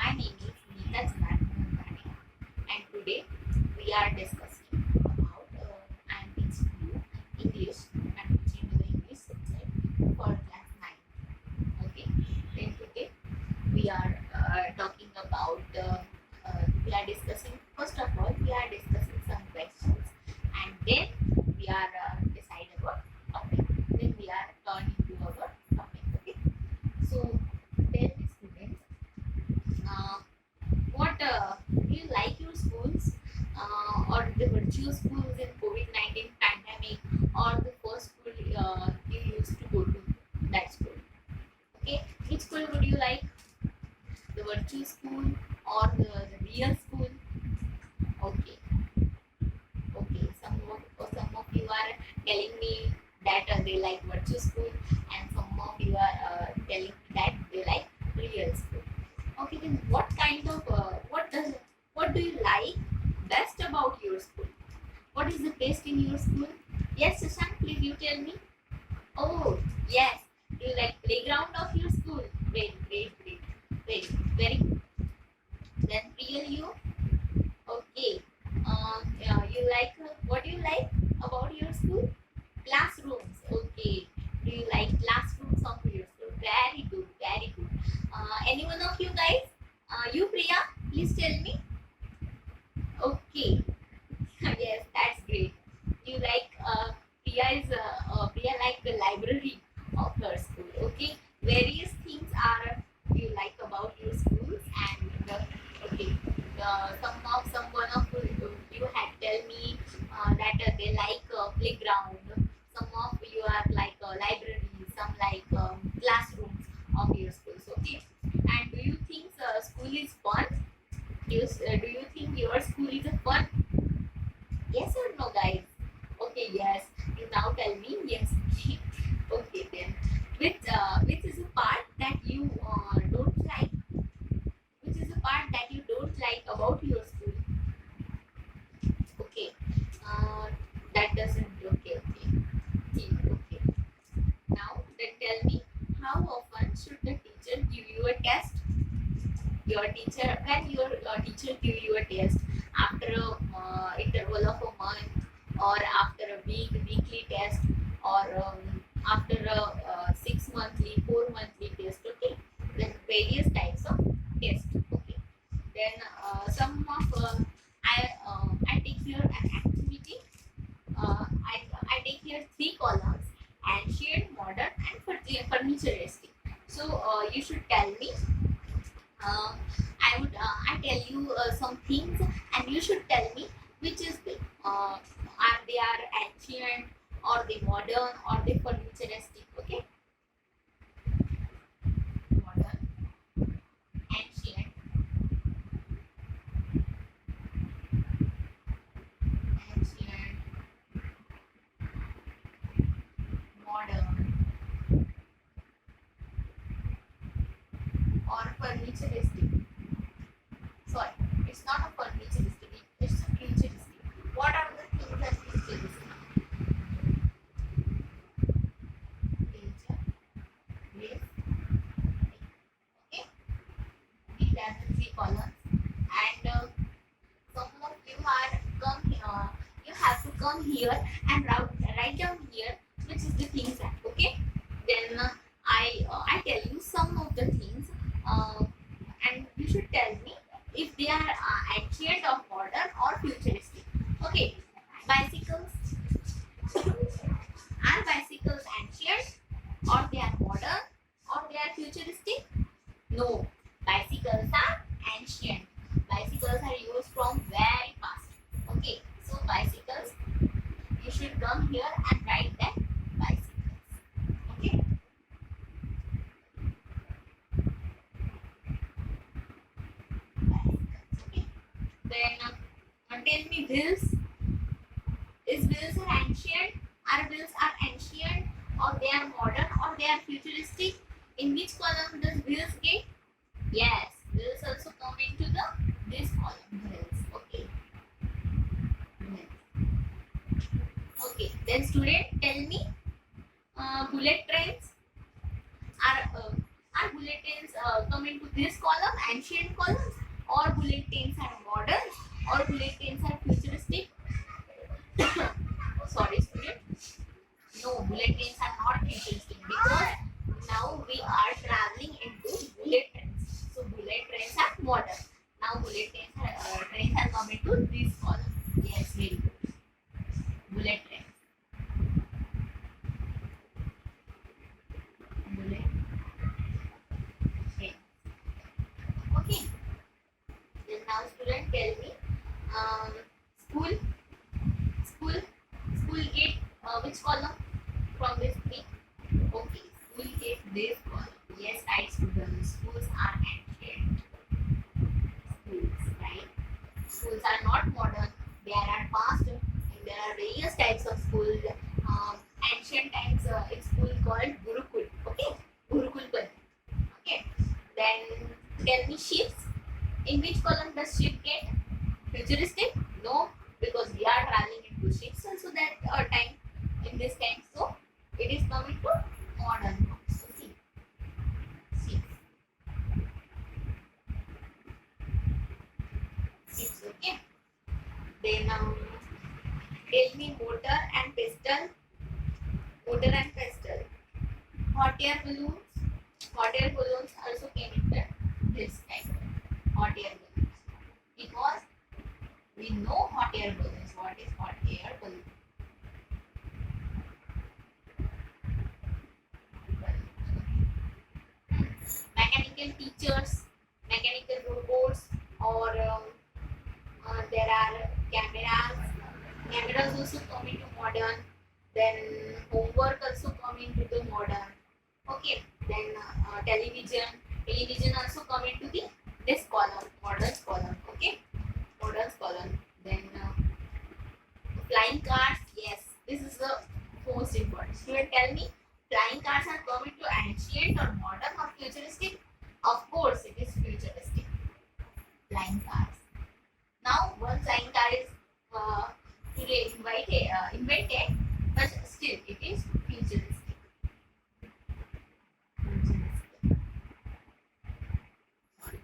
My name is Nita Janardhan Nandane, and today we are discussing about I'm teaching you English. I'm teaching you the English subject for class 9. Okay, then today we are talking about we are discussing, first of all we are discussing some questions, and then we are decide about topic. Then we are turning to our topic. Okay, so tell me students, what do you like your schools, or the virtual schools in COVID-19 pandemic, or the first school you used to go to that school? Okay, which school would you like? The virtual school or the real school? Okay, okay. Some of you are telling me that they like virtual school, and some of you are telling me that they like real school. Okay, then what do you like best about your school? What is the best in your school? Yes, Susan, please you tell me. Oh, yes. Do you like playground of your school? Great, great, great. Great, very good. Then real you? Okay. Yeah, you like what do you like about your school? Classrooms. Okay. Do you like classrooms of your school? Very good, very good. Any one of you guys? You Priya, please tell me. Okay. Yes, that's great. You like Priya like the library of her school. Okay. Various things are you like about your schools, and okay. Some one of you had tell me that they like playground. Some of you are like library. Some like classrooms of your schools. Okay. And do you think school is fun? Do you think your school is a fun? Yes or no, guys? Okay, yes. You now tell me yes. Okay, then. Which is a part that you don't like? Which is a part that you don't like about your school? Okay. Uh, that doesn't. Okay, okay. Okay. Now, then tell me, how often should the teacher give you a test? Your teacher, when your teacher give you a test, after a interval of a month, or after a weekly test, or after a 6 monthly, 4 monthly test. Okay, then various types of tests. Okay, then some of I take here an activity. I take here 3 columns: ancient, modern, and futuristic. So you should tell me. I tell you some things, and you should tell me which is the are they are ancient, or they modern, or they futuristic. Okay, modern, ancient, modern, or futuristic. Sorry, it's not a futuristic. It's a futuristic. What are the things that futuristic? Future, with, okay. These are the 3 columns, and some of you are come here. You have to come here and write down here which is the things that. Okay. Then I tell you some of the things, and you should tell me if they are ancient or modern or futuristic. Okay, bicycles. Are bicycles ancient, or they are modern, or they are futuristic? No, bicycles are ancient. Bicycles are used from very past. Okay, so bicycles, you should come here and write that bicycles. Okay. Okay. Then tell me wheels. Is wheels are ancient? Are wheels are ancient, or they are modern, or they are futuristic? In which column does wheels get? Yes, wheels also come into this column. Wheels. Okay. Okay. Then student, tell me, bullet trains are bullet bulletins come into this column, ancient columns, or bulletins are modern, or bulletins are futuristic? Sorry, student. No, bulletins are not futuristic because now we are traveling into bullet trains. So bullet trains are modern. Now bullet trains are come into this column. Yes, very good. Bullet trains. Bullet trains. Okay. Then now student tell me, school, school, school gate. Which column from this three? Okay, school gate this column. Yes, right, students. Schools are ancient. Schools, right? Schools are not modern. They are past. And there are various types of schools. Ancient times, it's school called Gurukul. Okay, Gurukul. Okay. Then tell me ships. In which column does ship get? Futuristic? No, because we are traveling into ships also that time. In this time, so it is coming to modern. So see, ships, okay. Then tell me motor and pistol. Motor and pistol. Hot air balloons. Hot air balloons also came into this type. Hot air balloons. Because we know hot air balloons. What is hot air balloon? Mechanical teachers, mechanical robots, or there are cameras. Cameras also come into modern. Then homework also come into the modern. Okay. Then television. Television also come into the this column, modern column. Okay. Modern column. Then flying cars. Yes, this is the most important. Student, tell me, flying cars are coming to ancient or modern or futuristic? Of course, it is futuristic. Flying cars. Now, one flying car is invented, but still it is futuristic. Sorry.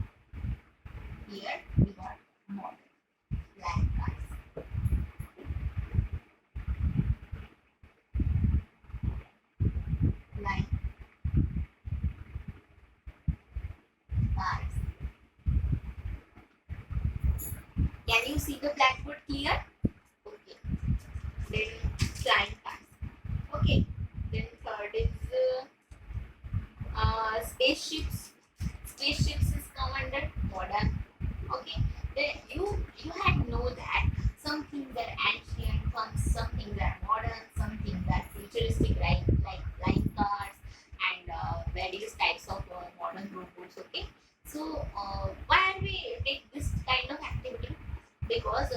Here we got modern flying cars. Flying cars. Can you see the blackboard clear? Okay. Then flying cars. Okay. Then third is spaceships. Spaceships is come under modern. Okay. Then you had know that some things are ancient, some things are modern, some things are futuristic, right? Like flying cars and various types of modern robots. Okay. So why are we take this kind of activity? Because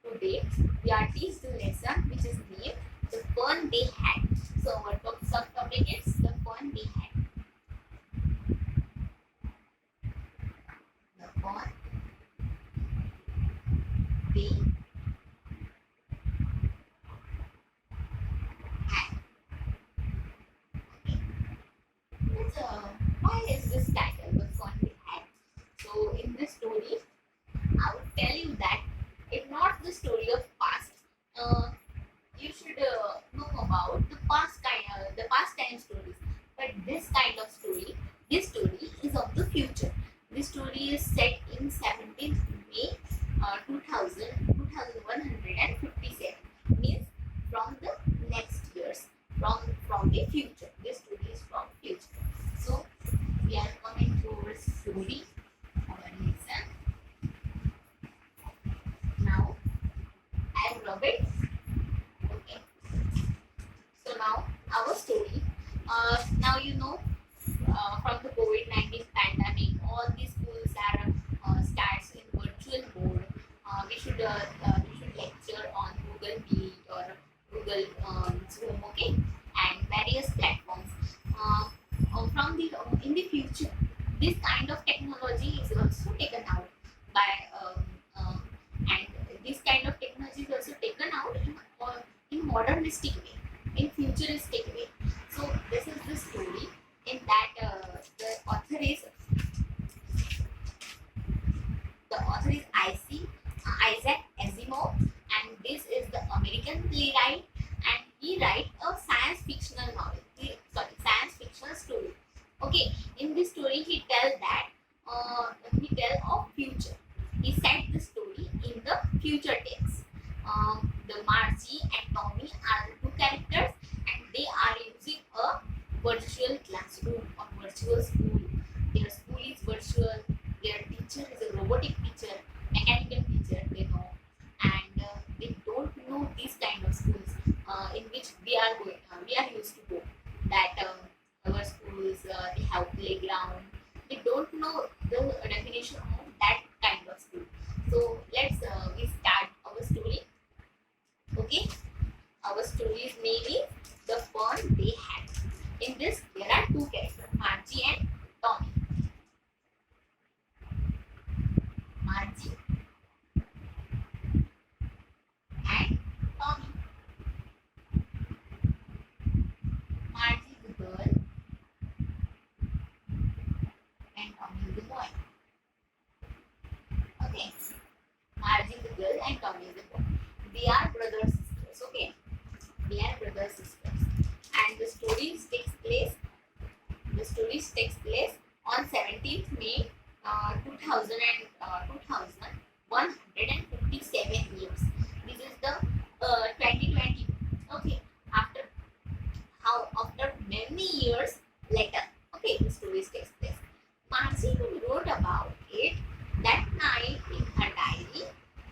today we are teaching the lesson which is named the fun they had. So our subtopic is the fun they had. The fun they had. Okay. Why is this title the fun they had? So in this story, I would tell you that it's not the story of past. You should know about the past time stories. But this kind of story, this story is of the future. This story is set in 17th May 2157. Means from the next years, from the future. This story is from future. So we are coming to our story, our lesson. Now I have rubbed it. Okay. So now our story. Now you know from the COVID-19 pandemic, all these schools are starts in virtual mode. We should lecture on Google Meet or Google Zoom, okay, and various platforms. From the in the future, this kind of technology is also taken out by and this kind of technology is also taken out in modernistic way, in futuristic way. So this is the story in that the author is virtual classroom or virtual school. Their school is virtual. Their teacher is a robotic teacher, mechanical teacher. They know, and they don't know these kind of schools in which we are going. We are used to go. That our schools they have playground. They don't know the definition of that kind of school. So let's we start our story. Okay, our story's name is The Fun They Had. In this, there are two characters, Margie and Tommy. Margie and Tommy. Margie is the girl and Tommy is the boy. Okay, Margie is the girl and Tommy is the boy. They are brothers sisters. Okay, they are brothers sisters, and the story takes place. The story takes place on 17th May 2000 2157 years. This is the 2020. Okay, after many years later. Okay, the story takes place. Margie wrote about it that night in her diary.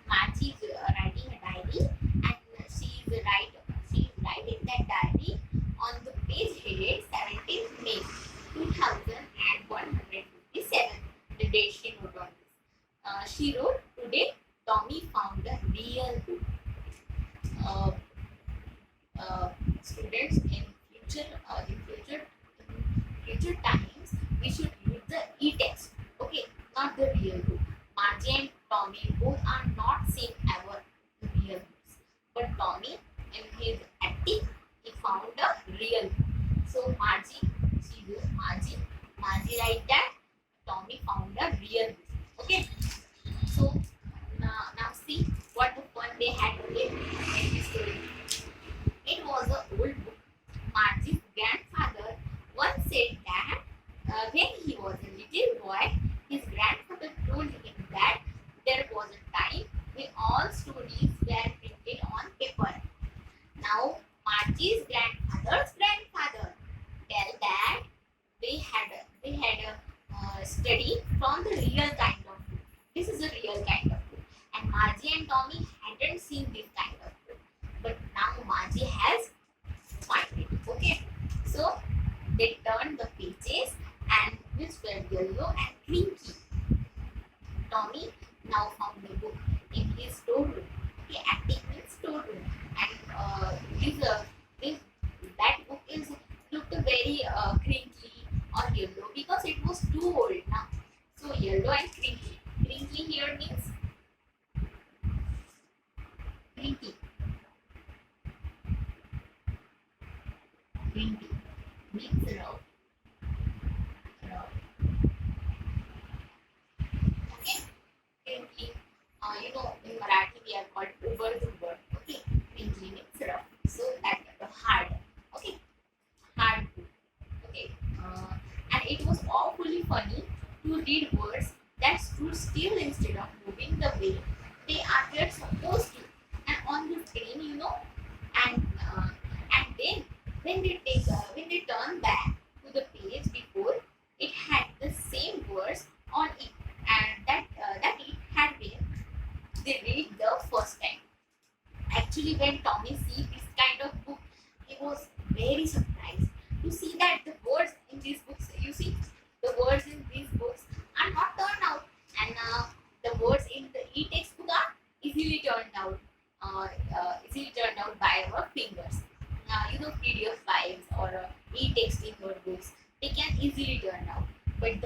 Margie is writing a diary, and she is writing that diary on the page headed 17th May 2157. The date she wrote on this. She wrote, "Today, Tommy found a real book." Uh, Students, in future times, we should use the e-text. Okay, not the real book. Margie and Tommy both are not seen ever in real books, but Tommy in his attic he found a real book. So Margie write that Tommy found a real book. Okay, so now see what the fun they had in this story. It was an old book. Margie's grandfather once said that when he was a little boy, his grandfather told him that there was a time when all stories were printed on paper. Now, Margie's grandfather's grandfather tell that they had a study from the real kind of book. This is a real kind of book, and Margie and Tommy hadn't seen this kind of book, but now Margie has find it. Okay, so they turned the pages and which were yellow and crinky. Tommy now found the book in his storeroom. Okay, attic means storeroom, and that book is looked very crinkly or yellow because it was too old now. So yellow and crinkly. Crinkly here means crinkly. Crinkly means rough. Okay, crinkly. In Marathi we are called uber. Okay, crinkly means rough. So that hard. Okay, hard book. Okay, and it was awfully funny to read words that stood still instead of moving the way they are supposed to, and on the screen, and then when they turn back to the page before, it had the same words on it, and that it had been they read the first time. Actually, when Tommy see this kind of book, he was very surprised to see that the words in these books, you see, the words in these books are not turned out, and the words in the e-text book are easily turned out by our fingers. PDF files or e-text in your books, they can easily turn out, but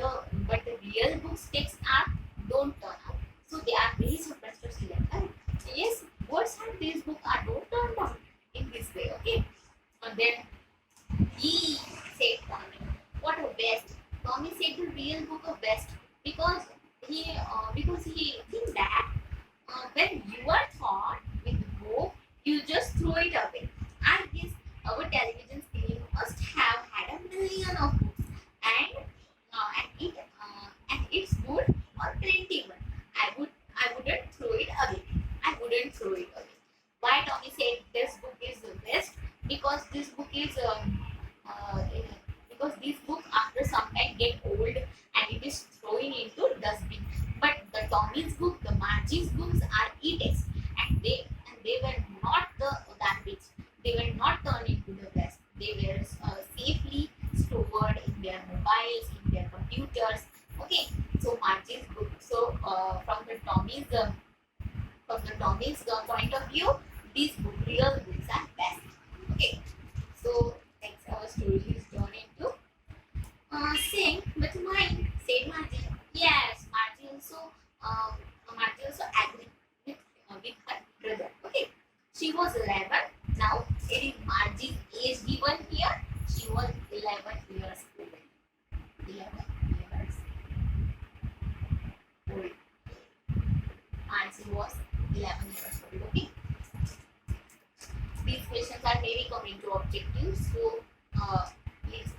the real books text are don't turn out. So they are very surprised to see that. Yes, words in this book are don't turn out in this way. Okay, and then he said Tommy, what a best. Tommy said the real book of best because he thinks that when you are taught with the book, you just throw it away. I guess our television screen must have had a million of books, and it's good or plenty one. I wouldn't throw it away. Why Tommy said this book is the best? Because this book is this book after some time get old and it is thrown into dustbin. But the Tommy's book, the Margie's books are e-text, and they were not the garbage. They were not turned into the waste. They were safely stored in their mobiles, in their computers. Okay, so Margie's book. So from the Tommy's point of view, these real books are best. Okay, so next our story is turned into sing, but mine, said Margie. Yes, Margie also agreed with her brother. Okay, she was 11. Now it is Margie's age given here. She was 11 years old. 11 years old. Margie was 11 years old. Okay. These questions are very coming to objectives, so please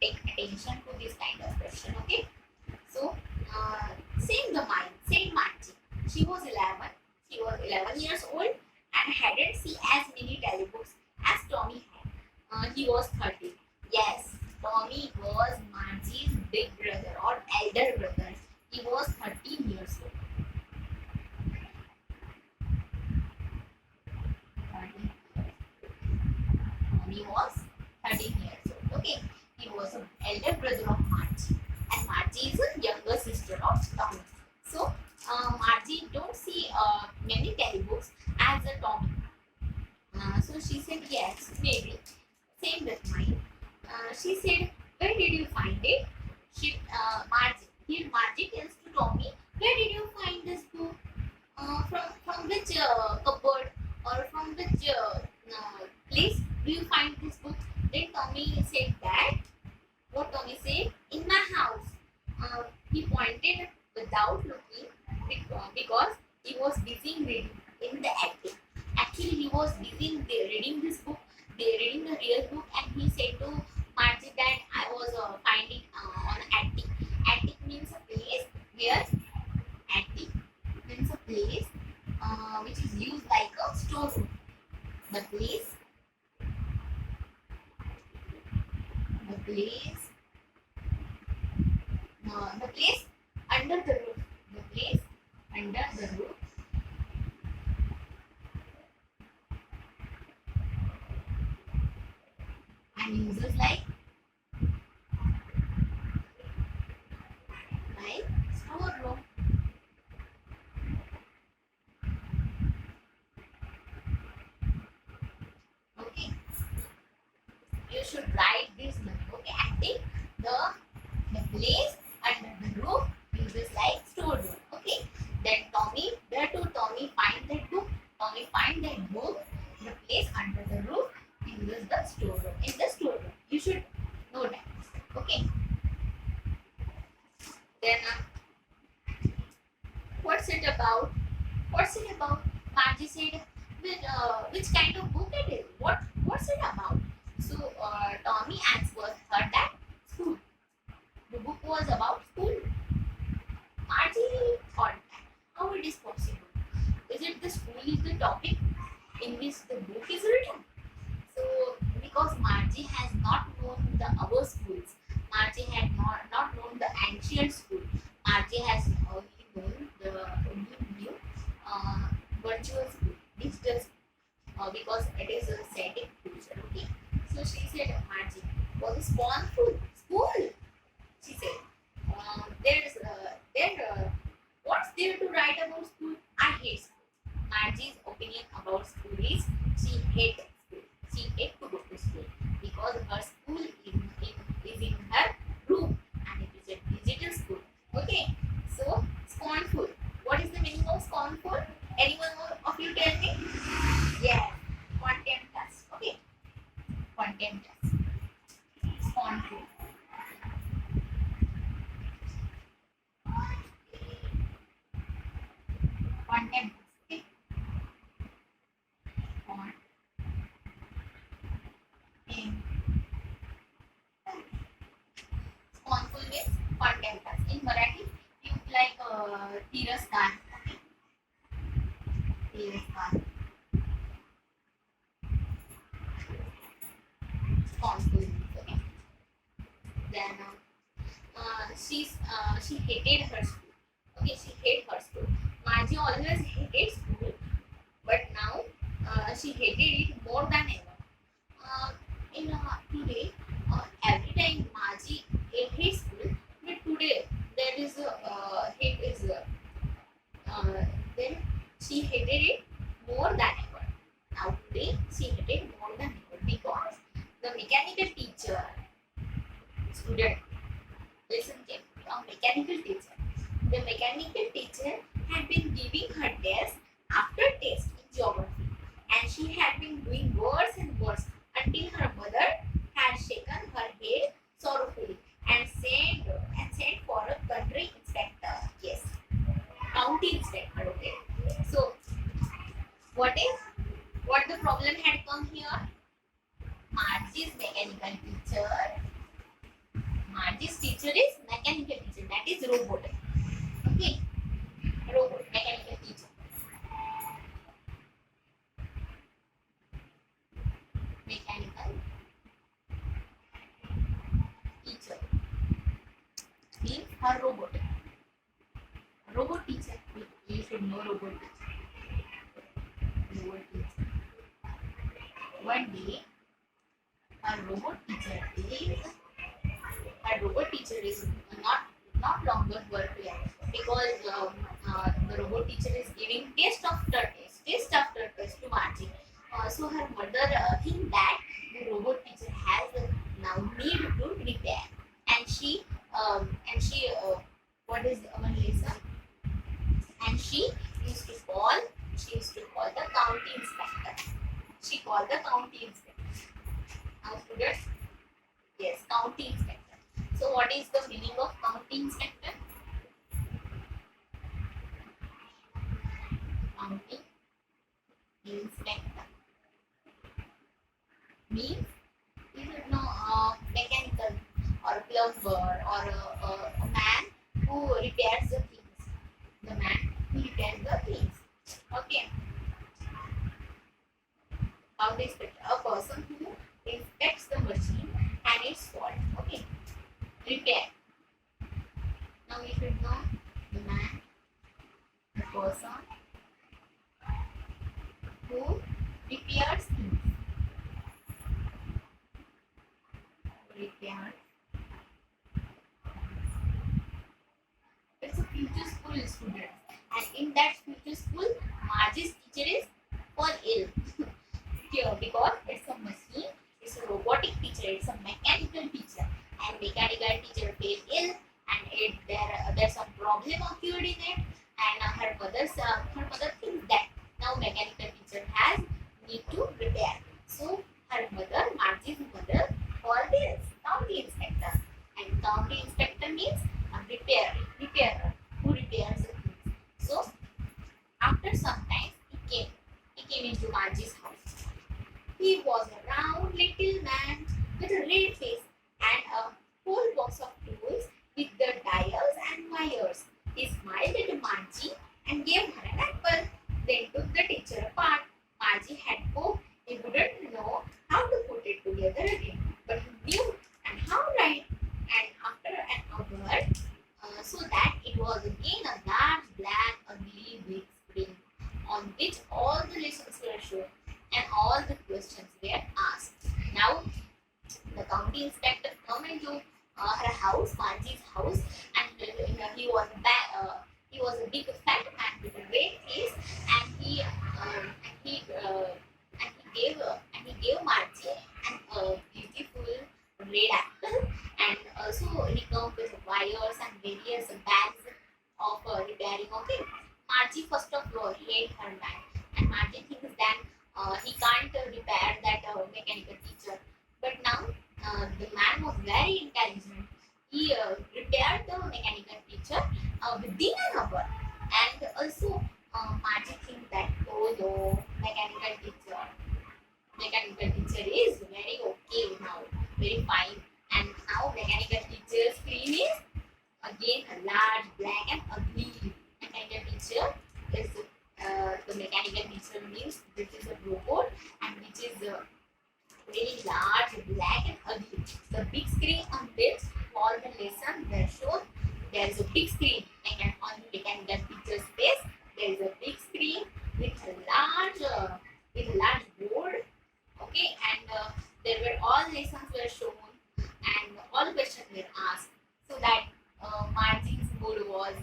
take attention to this kind of question. Okay. So same the mind, same Margie. She was 11. She was 11 years old and hadn't seen as many telebooks as Tommy had. He was 30. Yes, Tommy was Margie's big brother or elder brother. He was 13 years old. Tommy was 13 years old. Okay, he was an elder brother of Margie, and Margie is a younger sister of Tommy. So Margie don't see many telebooks as a Tommy. So she said yes, maybe. Same with mine. She said, where did you find it? Margie tells to Tommy, where did you find this book? From which cupboard or from which place do you find this book? Then Tommy said that. What Tommy said? In my house. He pointed without looking because he was busy reading in the attic. Actually, he was busy reading this book, reading the real book, and he said to Margie that I was finding on attic. Attic means a place where attic means a place which is used like a storeroom. The place under the roof. The place under the roof. And uses like storeroom. Okay. You should write this number. Okay, attic, the place under the roof uses like storeroom. Okay. Then Tommy find that book. Tommy find that book. The place under the roof uses the storeroom. In the storeroom, you should know that. Okay. Then what's it about? Margie said, which kind of book it is? What's it about? So Tommy answered her that school. The book was about school. Margie thought that how it is possible. Is it the school is the topic in which the book is written? So because Margie has not known our schools, Margie had not known the ancient school. Margie has only known the new virtual school, digital school, because it is a static future. Okay. So she said, Margie, was a school? She said, what's there to write about school? I hate school. Margie's opinion about school is she hates school. She hates to go to school because her school is in her room and it is a digital school. Okay, so scornful. What is the meaning of scornful? Anyone of you tell me? Yes, contemptuous. Okay, contemptuous. Scornful. Contemptuous. Okay. Scornful means contemptuous. In Marathi, you like Tiraskan. Okay. Tiraskan. Scornful means okay. Then she hated her school. Okay, she hated her school. Margie always hated school, but now she hated it more than ever. In today, every time Margie hates school, but today there is a hate is then she hated it more than ever. Now today she hated more than ever because the mechanical teacher, student, listen carefully, a mechanical teacher. The mechanical teacher had been giving her test after test in geography, and she had been doing worse and worse until her mother had shaken her head sorrowfully and sent for a country inspector. Yes, county inspector. Okay. So what the problem had come here? Margie's mechanical teacher. Margie's teacher is mechanical teacher. That is robot. Okay. Robot mechanical teacher. Mechanical teacher means her robot. Robot teacher. You should know robot teacher. Robot teacher. One day, her robot teacher is not longer working because the robot teacher is giving test after test to Margie. So her mother think that the robot teacher has now need to repair, and she what is our lesson? And she used to call the county inspector. She called the county inspector. Now students, yes, county inspector. So what is the meaning of county inspector? County inspector means you should know mechanical or a plumber or a man who repairs the things. The man who repairs the things. Okay. County inspector, a person who inspects the machine and its fault. Okay. Repair. Now you should know the man, the person who repairs things. Repairs. It's a future school student, and in that future school, Margie's teacher is for ill. Here because it's a machine, it's a robotic teacher, it's a mechanical teacher, and mechanical teacher fell ill, and there's some problem occurred in it, and her mother thinks that now mechanical teacher has need to repair. So her mother, Margie's mother, called this county inspector, and county inspector means a repairer who repairs the things. So after some time he came into Margie's house. He was a round little man with a red face and a whole box of tools with the dials and wires. He smiled at Margie and gave her an apple, then took the teacher apart. Margie had hoped he wouldn't know how to put it together again, but he knew and how right. And after an hour, so that it was again a large, black, ugly, big screen on which all the lessons were shown and all the questions were asked. Now, the county inspector come into her house, Margie's house, and he was a big fat man with a red face, and he gave Margie an beautiful red apple, and also he come with wires and various bags of repairing. Okay, Margie first of all hate her man, and Margie thinks that he can't repair that mechanical teacher. But now the man was very intelligent. He repaired the mechanical teacher within an hour. And also Margie thinks that no, mechanical teacher is very okay now, very fine. And now mechanical teacher's screen is again a large, black and ugly. Mechanical teacher is the mechanical teacher means this is a robot and which is very large, black and ugly. The big screen on which all the lessons were shown. There is a big screen, and on the mechanical teacher's face, there is a big screen with a large board. Okay, and there were all lessons were shown, and all questions were asked. So that Margie's mood was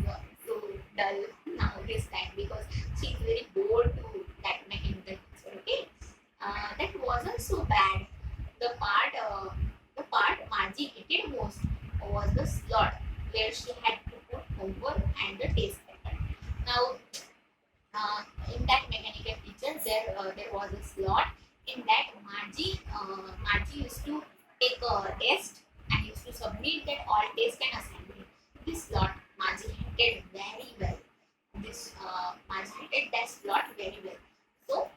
so dull now this time because she is very bored to that mechanical teacher. Okay, that wasn't so bad. The part Margie hated most was the slot where she had to put homework and the test paper. Now, in that mechanical teacher, there was a slot. In that, Margie used to take a test and used to submit that all test and assignment. This slot Margie hated very well. Margie hated that slot very well. So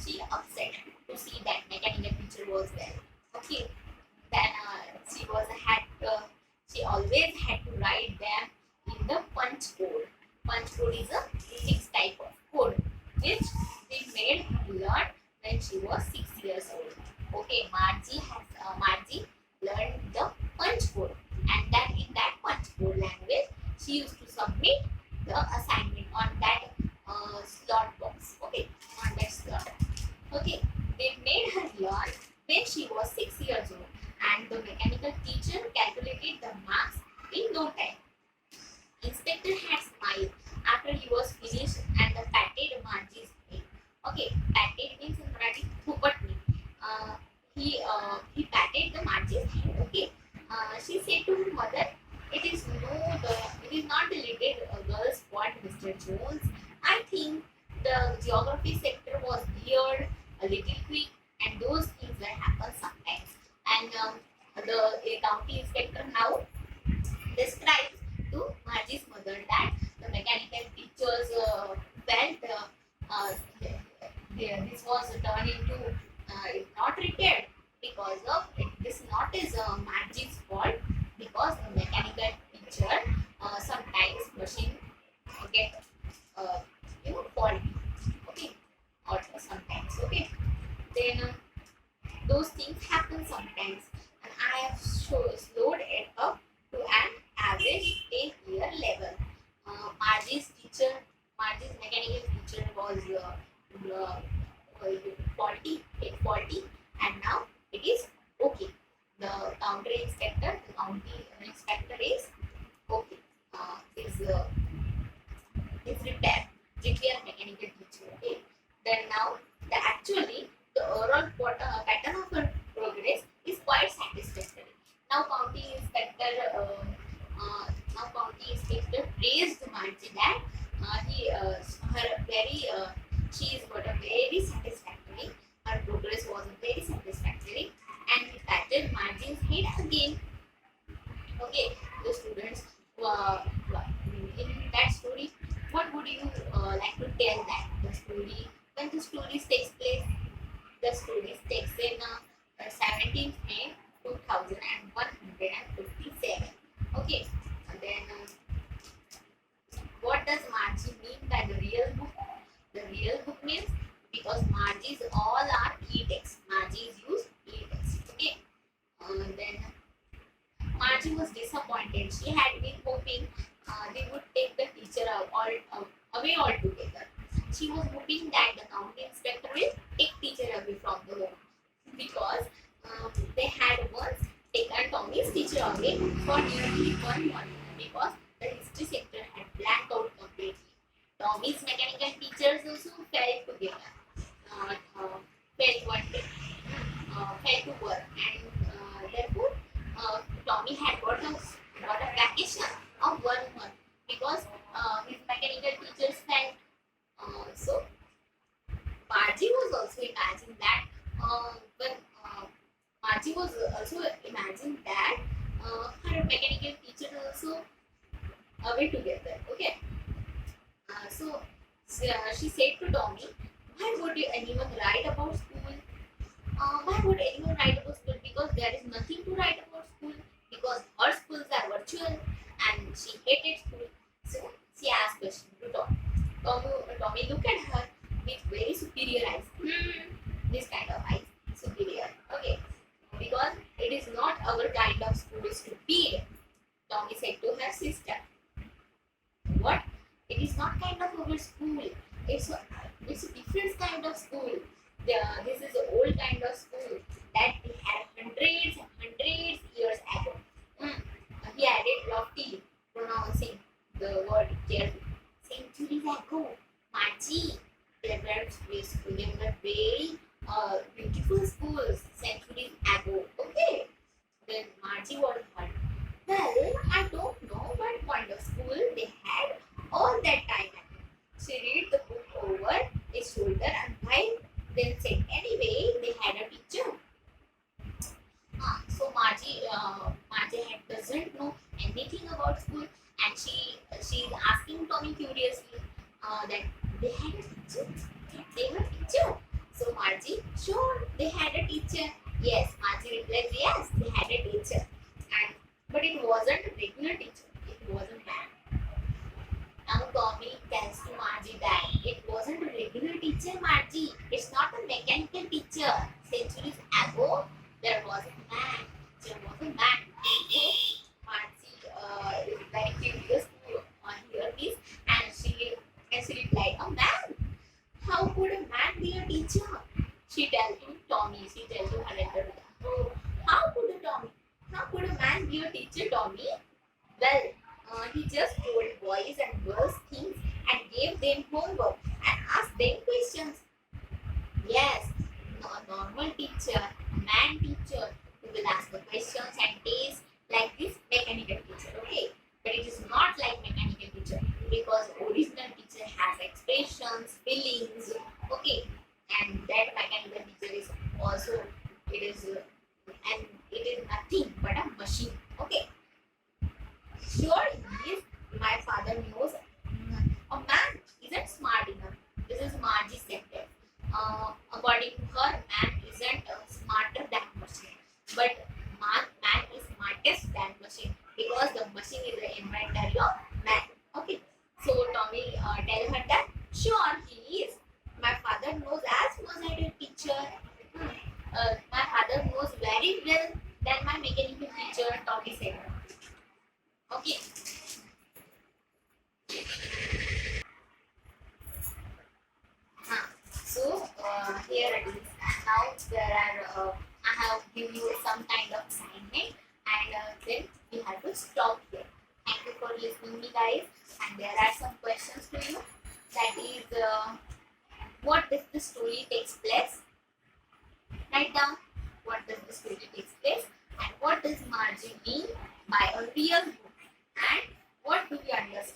she upset to see that mechanical teacher was there. Okay, then she always had to write them in the punch code. Punch code is a fixed type of code which they made her learn when she was 6 years old. Okay, Margie learned the punch code, and then in that punch code language, she used to submit the assignment on that slot box. Okay, on that slot. Okay, they made her learn when she was 6 years old, and the mechanical teacher calculated the marks in no time. Inspector had smiled after he was finished and patted Margie's head. Okay, patted means in Marathi thupatni. He patted the Margie's head. Okay, she said to her mother, "It is not the little girl's fault, Mr. Jones. I think the geography sector was weird, a little quick, and those things that happen sometimes." And the county inspector now describes to Margie's mother that the mechanical teachers felt this was turned into not repaired because of it. This not is Margie's fault because the mechanical teacher sometimes machine get faulty. Okay, or sometimes. Okay, then those things happen sometimes, and I have slowed it up to an average 10-year level. Margie's mechanical teacher was faulty, and now it is okay. The county inspector is okay. Is repair mechanical teacher. Okay. Then now the overall pattern of her progress is quite satisfactory. Now county inspector praised Margie that she is got a very satisfactory. Her progress was very satisfactory, and he patted Margie's head again. Okay, the students in that story, what would you like to tell that the story when the story takes place? The story takes in 17th May 2157. Okay, and then what does Margie mean by the real book? The real book means because Margie's all are e-text. Margie's use e-text. Okay, then Margie was disappointed. She had been hoping they would take the teacher away altogether. She was hoping that the county inspector will take teacher away from the home because they had once taken Tommy's teacher away for nearly 1 month because the history sector had blanked out completely. Tommy's mechanical teachers also fell together, fell to work, and therefore Tommy had got a vacation of 1 month because his mechanical teachers fell. So Margie was also imagining that her mechanical teacher also away together. Okay. She said to Tommy, "Why would anyone write about school? Why would anyone write about school? Because there is nothing to write about school. Because her schools are virtual, and she hated school." So she asked question to Tommy. Tommy looked at her with very superior eyes. This kind of eyes, superior. Okay, because it is not our kind of school, stupid, Tommy said to her sister. What? It is not kind of our school. It's a different kind of school. This is an old kind of school that we had hundreds and hundreds years ago. He added loftily, pronouncing the word carefully. Centuries ago, Margie. They were very beautiful schools centuries ago. Okay. Then Margie was hurt. Well, I don't know what kind of school they had all that time. She read the book over his shoulder and smiled, then said, anyway, they had a teacher. So Margie doesn't know anything about school, and she's asking Tommy curiously that they had a teacher. They were a teacher. So Margie, sure, they had a teacher. Yes, Margie replied, yes, they had a teacher. But it wasn't a regular teacher. It was a man. Now Tommy tells to Margie that it wasn't a regular teacher, Margie. It's not a mechanical teacher. Centuries ago, there was a man. There was a man. So Margie is very curious to hear this, and she replied, a man? How could a man be a teacher? She tells to Tommy. She tells to her elder brother. Oh, how could a man be a teacher, Tommy? Well, he just told boys and girls things and gave them homework and asked them questions. Yes, a normal teacher, a man teacher, who will ask the questions and tests like this mechanical teacher, okay? But it is not like mechanical teacher, because original teacher has expressions, feelings, okay? And that mechanical teacher is also, and it is nothing but a machine, okay? Sure, he is. My father knows a man isn't smart enough. This is Margie's sentence. According to her, man isn't smarter than machine, but man is smartest than machine, because the machine is the inventory of man. Okay, so Tommy tell her that sure he is. My father knows as much as a teacher. My father knows very well than my mechanical teacher, Tommy said. Okay. So here it is. Now I have give you some kind of assignment, and then we have to stop here. Thank you for listening me, guys. And there are some questions to you. That is, what does the story takes place? Write down what does the story takes place, and what does Margie mean by a real book, and what do we understand